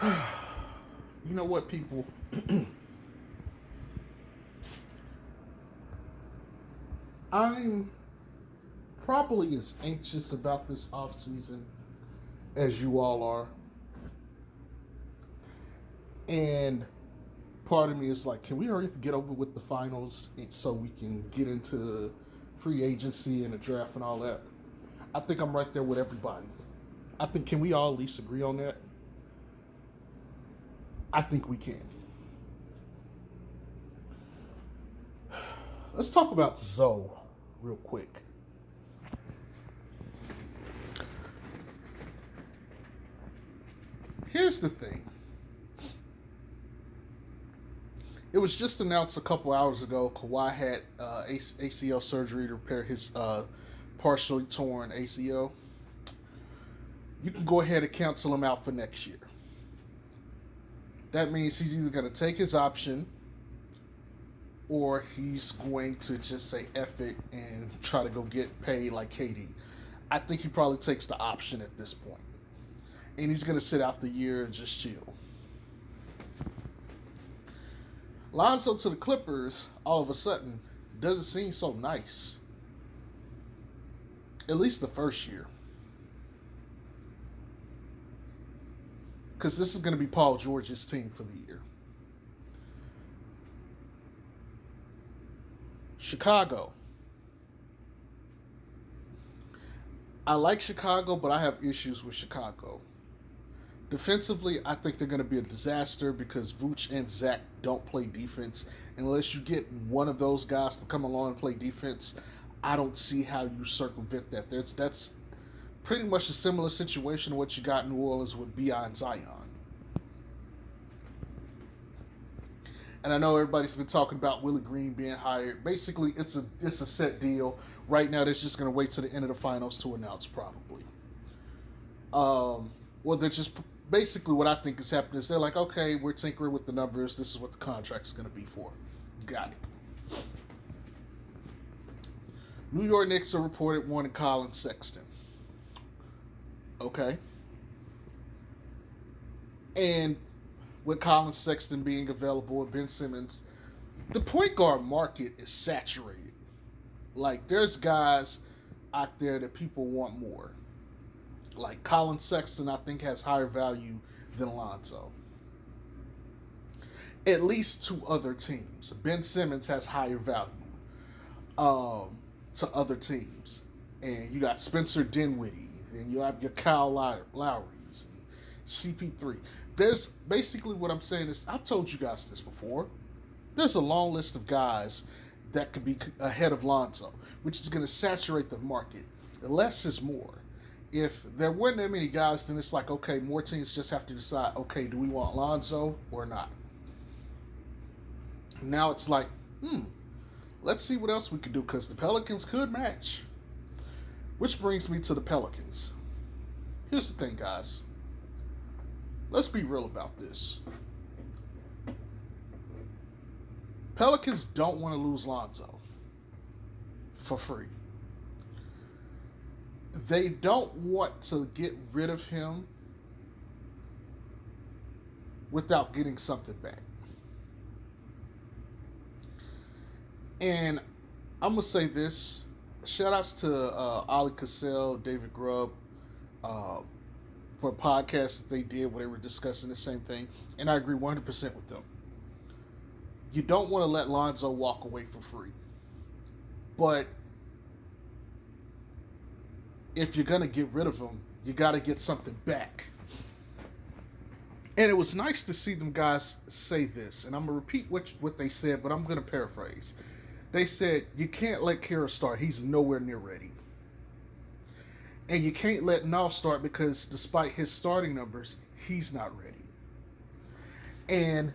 You know what, people? I'm probably as anxious about this offseason as you all are. And part of me is like, can we hurry up and get over with the finals so we can get into free agency and the draft and all that? I think I'm right there with everybody. I think, can we all at least agree on that? I think we can. Let's talk about Zoe real quick. Here's the thing. It was just announced a couple hours ago Kawhi had ACL surgery to repair his partially torn ACL. You can go ahead and cancel him out for next year. That means he's either going to take his option or he's going to just say F it and try to go get paid like KD. I think he probably takes the option at this point. And he's going to sit out the year and just chill. Lonzo to the Clippers, all of a sudden, doesn't seem so nice. At least the first year. Because this is going to be Paul George's team for the year. Chicago. I like Chicago, but I have issues with Chicago. Defensively, I think they're going to be a disaster because Vooch and Zach don't play defense. Unless you get one of those guys to come along and play defense, I don't see how you circumvent that. That's pretty much a similar situation to what you got in New Orleans with B.I. and Zion. And I know everybody's been talking about Willie Green being hired. Basically, it's a set deal. Right now, they're just going to wait to the end of the finals to announce probably. Well, they're just basically what I think is happening is they're like, okay, we're tinkering with the numbers. This is what the contract is going to be for. Got it. New York Knicks are reported wanting Colin Sexton. Okay. And with Colin Sexton being available and Ben Simmons, the point guard market is saturated. Like, there's guys out there that people want more. Like, Colin Sexton, I think, has higher value than Lonzo. At least to other teams. Ben Simmons has higher value to other teams. And you got Spencer Dinwiddie, and you have your Kyle Lowry's, and CP3. There's basically what I'm saying is, I've told you guys this before. There's a long list of guys that could be ahead of Lonzo, which is going to saturate the market. Less is more. If there weren't that many guys, then it's like, okay, more teams just have to decide, okay, do we want Lonzo or not? Now it's like, let's see what else we could do because the Pelicans could match. Which brings me to the Pelicans. Here's the thing, guys. Let's be real about this. Pelicans don't want to lose Lonzo for free. They don't want to get rid of him without getting something back. And I'm going to say this. Shout outs to Ali Cassell, David Grubb, for a podcast that they did where they were discussing the same thing. And I agree 100% with them. You don't want to let Lonzo walk away for free. But if you're going to get rid of him, you got to get something back. And it was nice to see them guys say this. And I'm going to repeat what they said, but I'm going to paraphrase. They said, you can't let Kira start. He's nowhere near ready. And you can't let Nall start because despite his starting numbers, he's not ready. And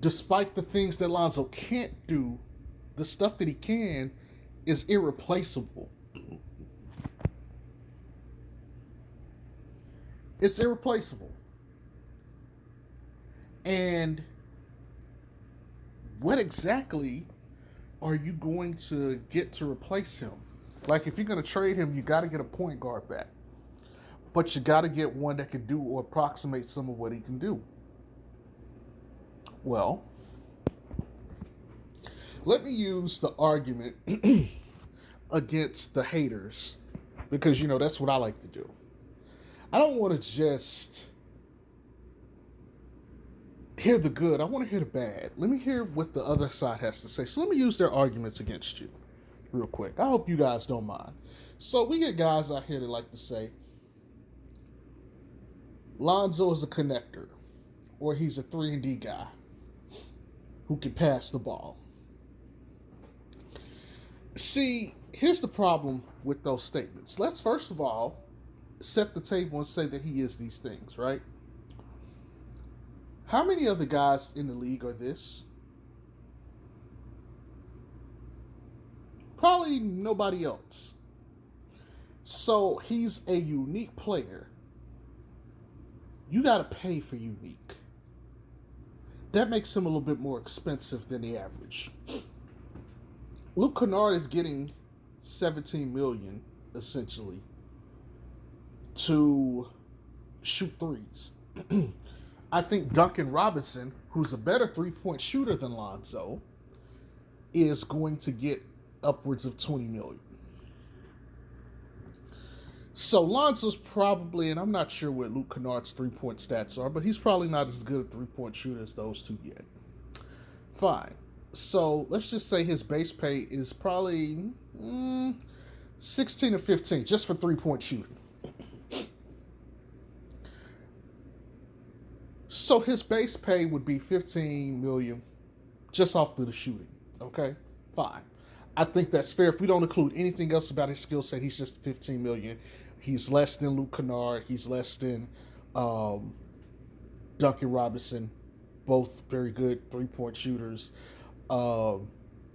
despite the things that Lonzo can't do, the stuff that he can is irreplaceable. It's irreplaceable. And what exactly are you going to get to replace him? Like, if you're going to trade him, you got to get a point guard back. But you got to get one that can do or approximate some of what he can do. Well, let me use the argument against the haters because, that's what I like to do. I don't want to just hear the good, I want to hear the bad. Let me hear what the other side has to say. So let me use their arguments against you real quick. I hope you guys don't mind. So we get guys out here that like to say Lonzo is a connector, or he's a 3-and-D guy who can pass the ball. See, here's the problem with those statements. Let's first of all set the table and say that he is these things, right? How many other guys in the league are this? Probably nobody else. So he's a unique player. You got to pay for unique. That makes him a little bit more expensive than the average. Luke Kennard is getting $17 million essentially to shoot threes. I think Duncan Robinson, who's a better three-point shooter than Lonzo, is going to get upwards of $20 million. So Lonzo's probably, and I'm not sure what Luke Kennard's three-point stats are, but he's probably not as good a three-point shooter as those two yet. Fine. So let's just say his base pay is probably 16 or 15 just for three-point shooting. So his base pay would be $15 million just off of the shooting. Okay, fine. I think that's fair. If we don't include anything else about his skill set, he's just $15 million. He's less than Luke Kennard. He's less than Duncan Robinson. Both very good three-point shooters.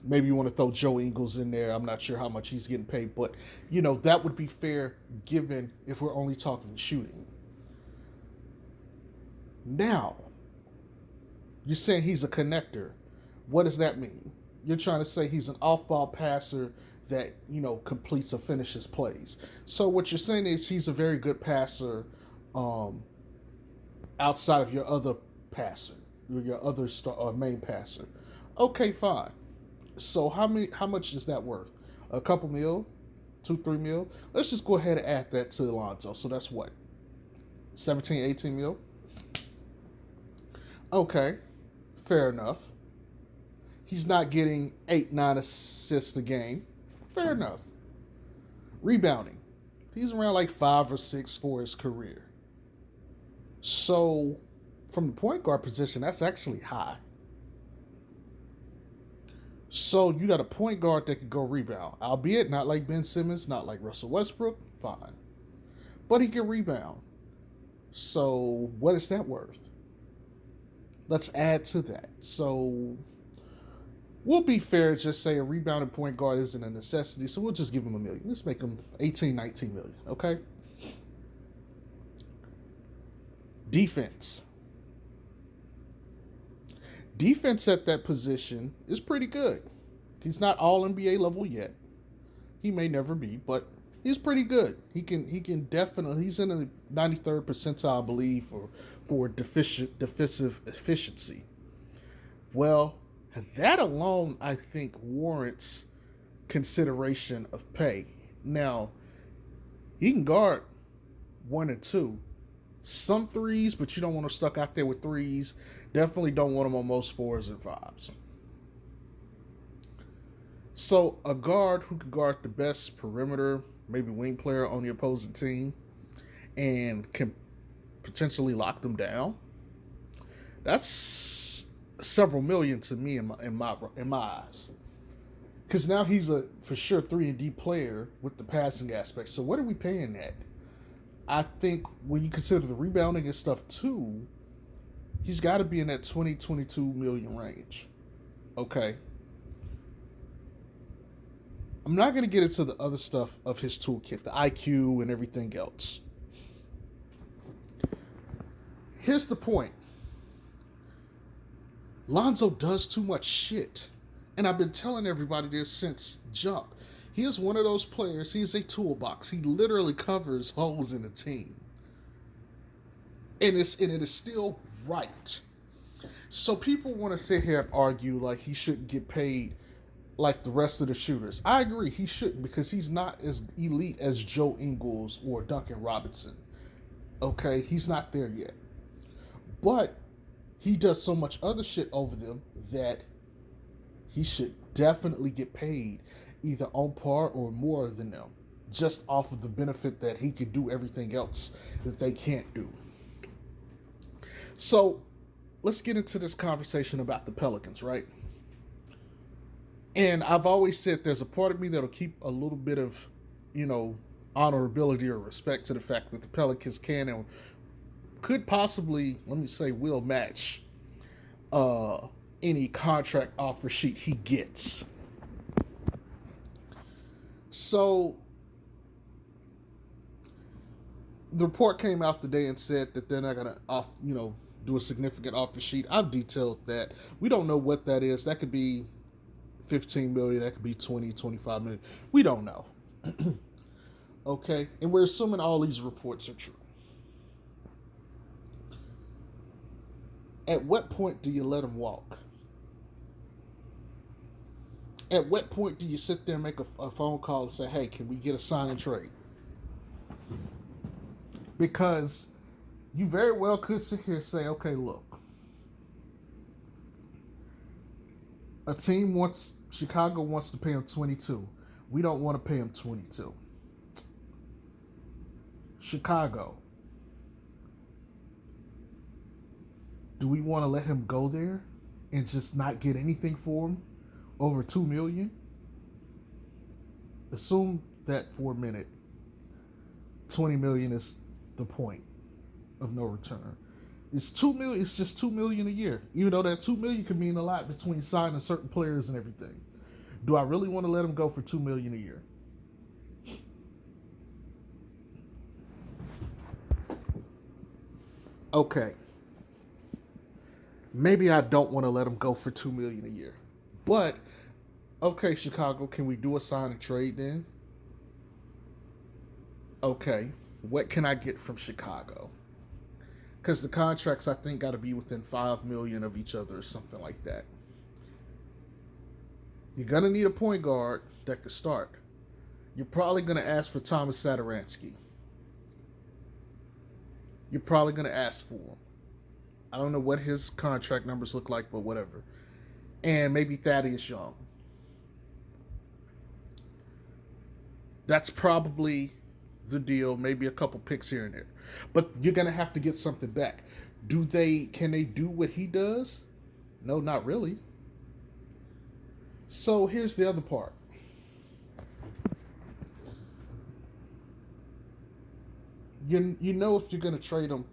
Maybe you want to throw Joe Ingles in there. I'm not sure how much he's getting paid, but that would be fair given if we're only talking shooting. Now, you're saying he's a connector. What does that mean? You're trying to say he's an off-ball passer that, completes or finishes plays. So what you're saying is he's a very good passer outside of your other passer, your other main passer. Okay, fine. So how much is that worth? A couple mil? 2-3 mil? Let's just go ahead and add that to Lonzo. So that's what? 17, 18 mil? Okay, fair enough. He's not getting 8-9 assists a game. Fair enough. Rebounding. He's around like 5 or 6 for his career. So, from the point guard position, that's actually high. So, you got a point guard that can go rebound. Albeit not like Ben Simmons, not like Russell Westbrook. Fine. But he can rebound. So, what is that worth? Let's add to that. So, we'll be fair, just say a rebounding point guard isn't a necessity, so we'll just give him $1 million. Let's make him 18, 19 million, okay? Defense. Defense at that position is pretty good. He's not all NBA level yet. He may never be, but he's pretty good. He can definitely, he's in the 93rd percentile, I believe, for defensive efficiency. Well, that alone, I think, warrants consideration of pay. Now, he can guard 1 and 2. Some threes, but you don't want to stuck out there with threes. Definitely don't want him on most 4s and 5s. So, a guard who can guard the best perimeter, maybe wing player on the opposing team, and can potentially lock them down, that's several million to me in my eyes. Because now he's a for sure 3-and-D player with the passing aspect. So what are we paying that? I think when you consider the rebounding and stuff too, he's got to be in that 20-22 million range. Okay. I'm not going to get into the other stuff of his toolkit, the IQ and everything else. Here's the point. Lonzo does too much shit. And I've been telling everybody this since jump. He is one of those players, he's a toolbox. He literally covers holes in the team. And it is still right. So people want to sit here and argue like he shouldn't get paid like the rest of the shooters. I agree, he shouldn't because he's not as elite as Joe Ingles or Duncan Robinson. Okay, he's not there yet. But he does so much other shit over them that he should definitely get paid either on par or more than them, just off of the benefit that he can do everything else that they can't do. So let's get into this conversation about the Pelicans, right? And I've always said there's a part of me that'll keep a little bit of, you know, honorability or respect to the fact that the Pelicans can and could possibly, let me say, will match uh, any contract offer sheet he gets. So the report came out today and said that they're not going to do a significant offer sheet. I've detailed that. We don't know what that is. That could be 15 million, that could be 20, 25 million. We don't know. Okay? And we're assuming all these reports are true. At what point do you let him walk? At what point do you sit there and make a phone call and say, hey, can we get a sign and trade? Because you very well could sit here and say, okay, look, Chicago wants to pay him 22. We don't want to pay him 22. Chicago, do we want to let him go there and just not get anything for him over $2 million? Assume that for a minute, $20 million is the point of no return. It's $2 million. It's just $2 million a year. Even though that $2 million could mean a lot between signing certain players and everything. Do I really want to let him go for $2 million a year? Okay. Maybe I don't want to let him go for $2 million a year. But okay, Chicago, can we do a sign and trade then? Okay. What can I get from Chicago? Because the contracts I think got to be within 5 million of each other or something like that. You're gonna need a point guard that could start. You're probably gonna ask for Thomas Satoransky. You're probably gonna ask for him. I don't know what his contract numbers look like, but whatever. And maybe Thaddeus Young. That's probably the deal. Maybe a couple picks here and there, but you're gonna have to get something back. Can they do what he does? No, not really. So here's the other part. You know if you're gonna trade him,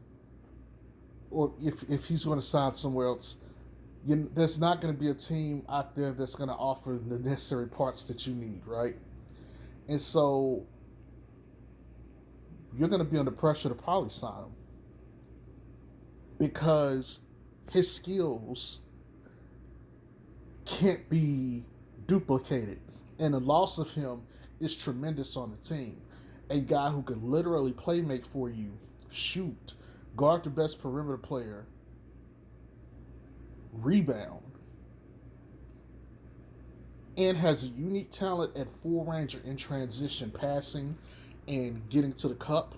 or if he's going to sign somewhere else, there's not going to be a team out there that's going to offer the necessary parts that you need, right? And so you're going to be under pressure to probably sign him because his skills can't be duplicated, and the loss of him is tremendous on the team. A guy who can literally play make for you, shoot, guard the best perimeter player, rebound, and has a unique talent at full range in transition, passing, and getting to the cup.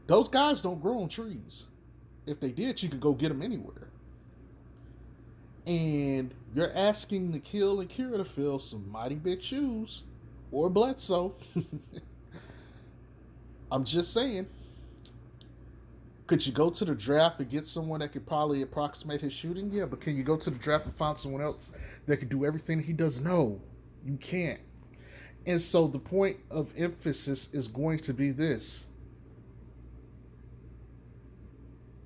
Those guys don't grow on trees. If they did, you could go get them anywhere. And you're asking Nikhil and Kira to fill some mighty big shoes, or Bledsoe. I'm just saying. Could you go to the draft and get someone that could probably approximate his shooting? Yeah, but can you go to the draft and find someone else that could do everything he does? No, you can't. And so the point of emphasis is going to be this.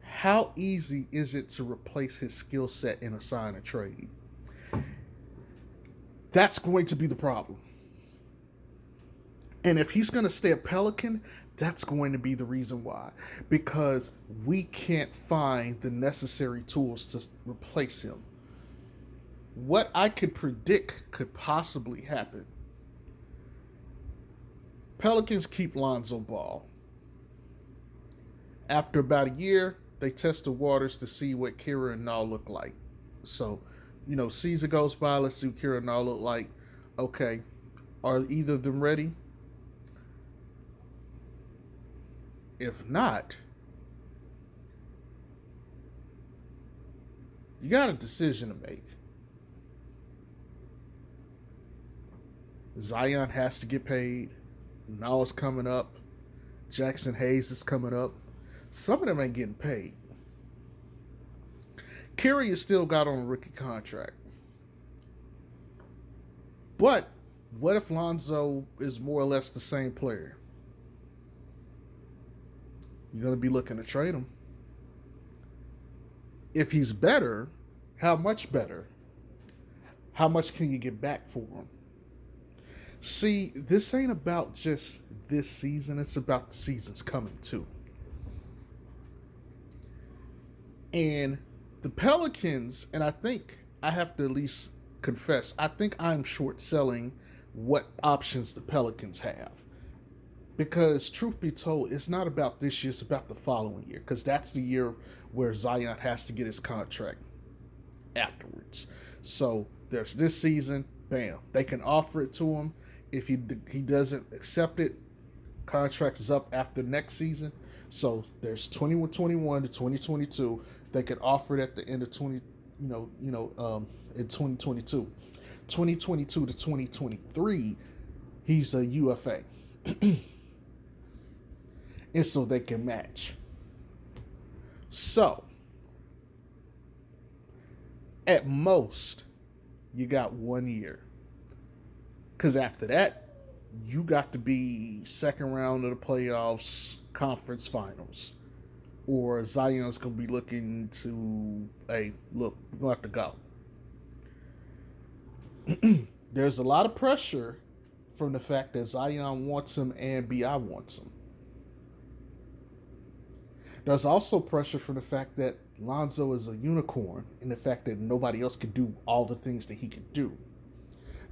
How easy is it to replace his skill set in a sign and trade? That's going to be the problem. And if he's going to stay a Pelican, that's going to be the reason why. Because we can't find the necessary tools to replace him. What I could predict could possibly happen. Pelicans keep Lonzo Ball. After about a year, they test the waters to see what Kira and Nall look like. So, season goes by. Let's see what Kira and Nall look like. Okay, are either of them ready? If not, you got a decision to make. Zion has to get paid. Nall's coming up. Jackson Hayes is coming up. Some of them ain't getting paid. Curry is still got on a rookie contract. But what if Lonzo is more or less the same player? You're going to be looking to trade him. If he's better, how much better? How much can you get back for him? See, this ain't about just this season. It's about the seasons coming too. And the Pelicans, and I think I have to at least confess, I think I'm short selling what options the Pelicans have. Because truth be told, it's not about this year, it's about the following year. Because that's the year where Zion has to get his contract afterwards. So there's this season, bam. They can offer it to him. If he doesn't accept it, contract is up after next season. So there's 2021 to 2022. They could offer it at the end of in 2022. 2022 to 2023, he's a UFA. And so they can match. So, at most, you got 1 year. Because after that, you got to be second round of the playoffs, conference finals. Or Zion's going to be looking to, hey, look, we're going to have to go. There's a lot of pressure from the fact that Zion wants him and B.I. wants him. There's also pressure from the fact that Lonzo is a unicorn and the fact that nobody else can do all the things that he can do,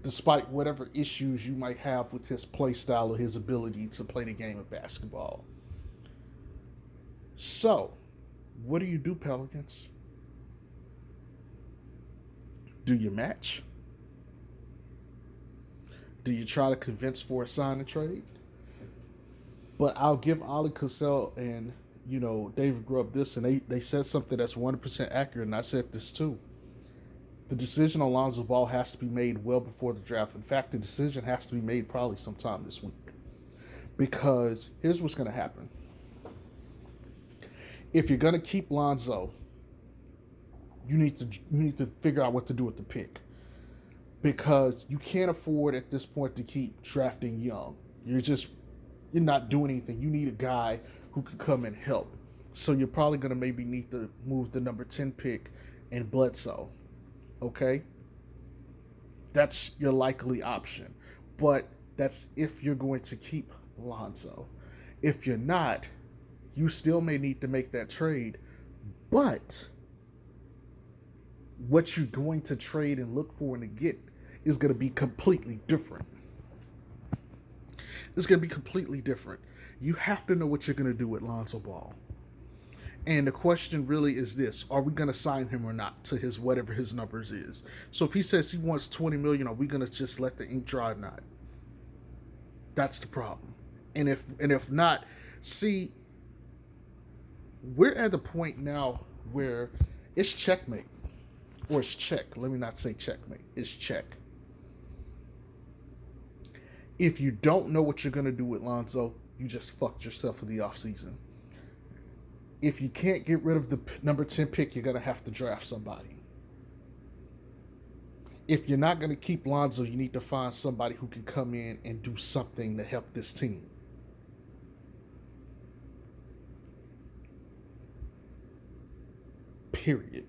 despite whatever issues you might have with his play style or his ability to play the game of basketball. So, what do, Pelicans? Do you match? Do you try to convince for a sign and trade? But I'll give Ali Cassell and David Grubb this, and they said something that's 100% accurate, and I said this too. The decision on Lonzo Ball has to be made well before the draft. In fact, the decision has to be made probably sometime this week. Because here's what's going to happen. If you're going to keep Lonzo, you need to figure out what to do with the pick. Because you can't afford at this point to keep drafting young. You're not doing anything. You need a guy who can come and help. So you're probably going to maybe need to move the number 10 pick and Bledsoe. Okay? That's your likely option. But that's if you're going to keep Lonzo. If you're not, you still may need to make that trade. But what you're going to trade and look for and to get is going to be completely different. It's going to be completely different. You have to know what you're going to do with Lonzo Ball. And the question really is this: are we going to sign him or not to his whatever his numbers is? So if he says he wants $20 million, are we going to just let the ink dry or not? That's the problem. And if not, see, we're at the point now where it's checkmate. Or it's check. Let me not say checkmate. It's check. If you don't know what you're going to do with Lonzo, you just fucked yourself for the offseason. If you can't get rid of the number 10 pick, you're going to have to draft somebody. If you're not going to keep Lonzo, you need to find somebody who can come in and do something to help this team. Period.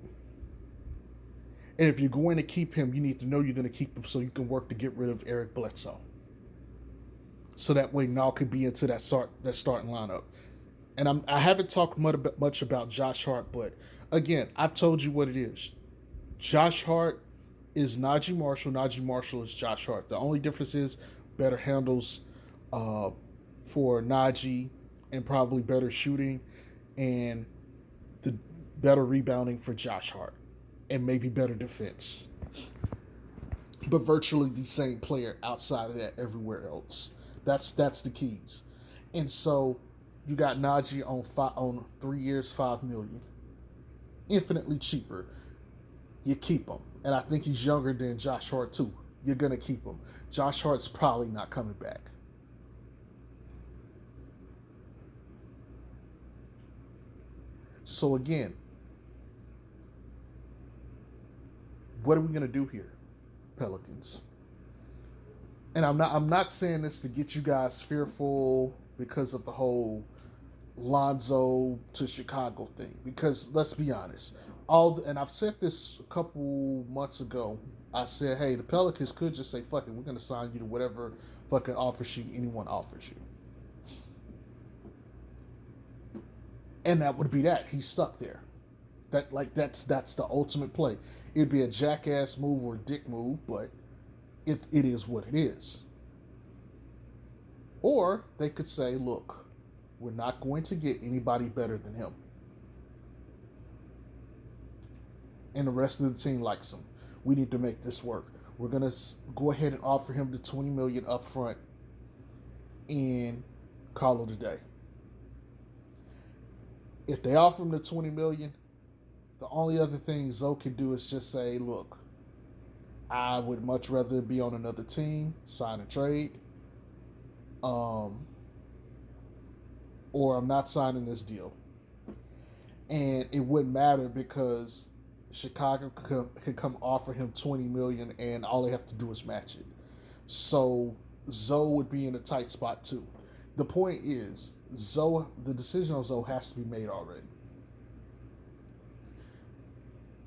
And if you're going to keep him, you need to know you're going to keep him so you can work to get rid of Eric Bledsoe. So that way Nall can be into that starting lineup. And I haven't talked much about Josh Hart, but again, I've told you what it is. Josh Hart is Najee Marshall. Najee Marshall is Josh Hart. The only difference is better handles for Najee and probably better shooting. And the better rebounding for Josh Hart, and maybe better defense. But virtually the same player outside of that everywhere else. That's the keys. And so you got Najee on 3 years, $5 million, infinitely cheaper. You keep him, and I think he's younger than Josh Hart too. You're gonna keep him. Josh Hart's probably not coming back. So again, what are we gonna do here, Pelicans? And I'm not saying this to get you guys fearful because of the whole Lonzo to Chicago thing. Because let's be honest, and I've said this a couple months ago. I said, hey, the Pelicans could just say, fuck it, we're gonna sign you to whatever fucking offer sheet anyone offers you. And that would be that. He's stuck there. That's the ultimate play. It'd be a jackass move or a dick move, but it is what it is. Or they could say, look, we're not going to get anybody better than him. And the rest of the team likes him. We need to make this work. We're going to go ahead and offer him the $20 million up front and call it a day. If they offer him the $20 million, the only other thing Zoe can do is just say, look, I would much rather be on another team, sign a trade, or I'm not signing this deal. And it wouldn't matter because Chicago could come offer him $20 million, and all they have to do is match it. So Zoe would be in a tight spot too. The point is, the decision on Zoe has to be made already,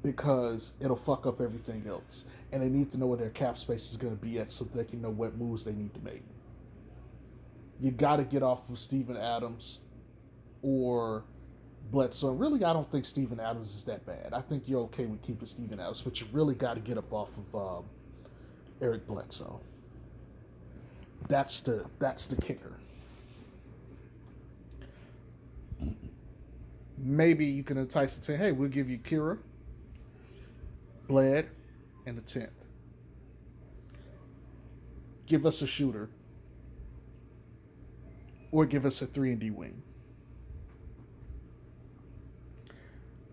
because it'll fuck up everything else. And they need to know where their cap space is going to be at so they can know what moves they need to make. You got to get off of Steven Adams or Bledsoe. And really, I don't think Steven Adams is that bad. I think you're okay with keeping Steven Adams, but you really got to get up off of Eric Bledsoe. That's the kicker. Maybe you can entice the team. Hey, we'll give you Kira, Bled, and the 10th. Give us a shooter, or give us a 3-and-D wing.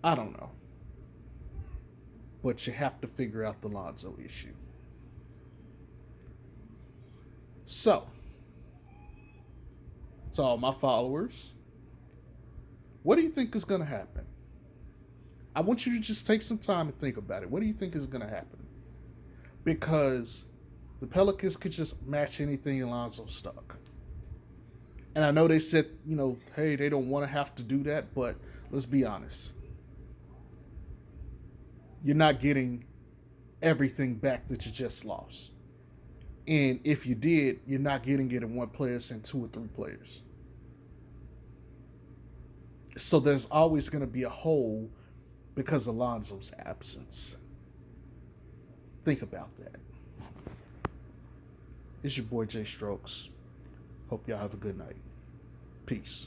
I don't know. But you have to figure out the Lonzo issue. So, to all my followers, what do you think is going to happen? I want you to just take some time and think about it. What do you think is going to happen? Because the Pelicans could just match anything Lonzo's stuck. And I know they said, hey, they don't want to have to do that, but let's be honest. You're not getting everything back that you just lost. And if you did, you're not getting it in one player and 2 or 3 players. So there's always going to be a hole because of Lonzo's absence. Think about that. It's your boy Jay Strokes. Hope y'all have a good night. Peace.